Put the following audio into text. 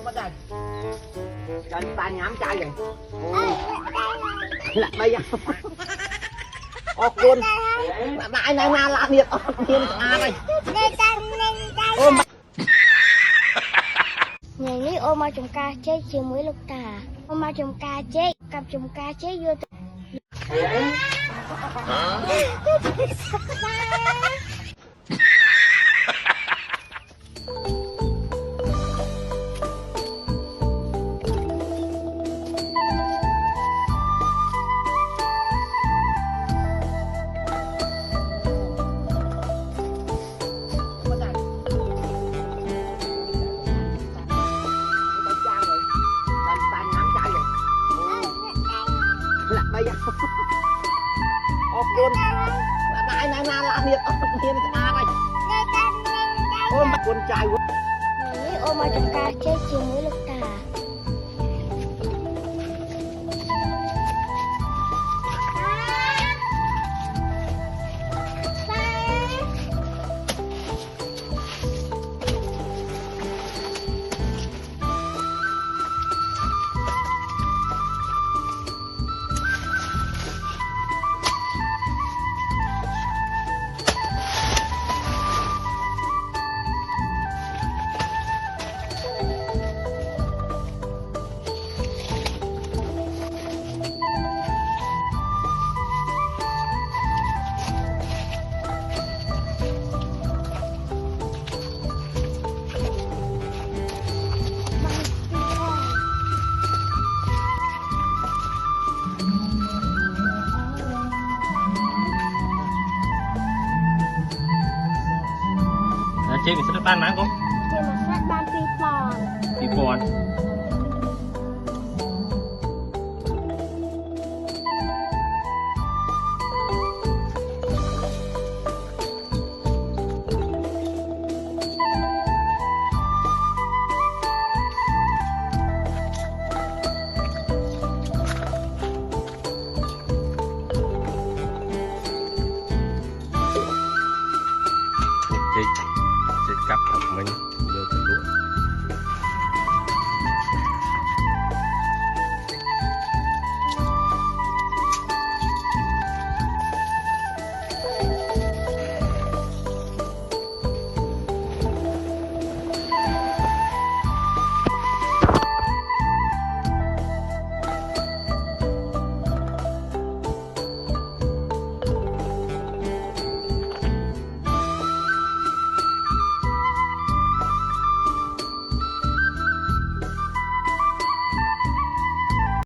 Bắt đầu cho ta nhắm chai rồi lại bây giờ ô con mà ai nào nào làm việc thiên à đây ôm ngày ní ôm mà chúng ta chơi chiều mới lục tà ôm mà chúng ta chơi cặp chúng ta chơi vô bây giờ ô con mà ai nào nào làm việc thiên à đây ôm con trai ngày ní ôm mà chúng ta chơi chiều mới lục tà chơi mình sẽ ban má không? chơi mà sát ban pi pòn chơi cặp học mình vô từ lúc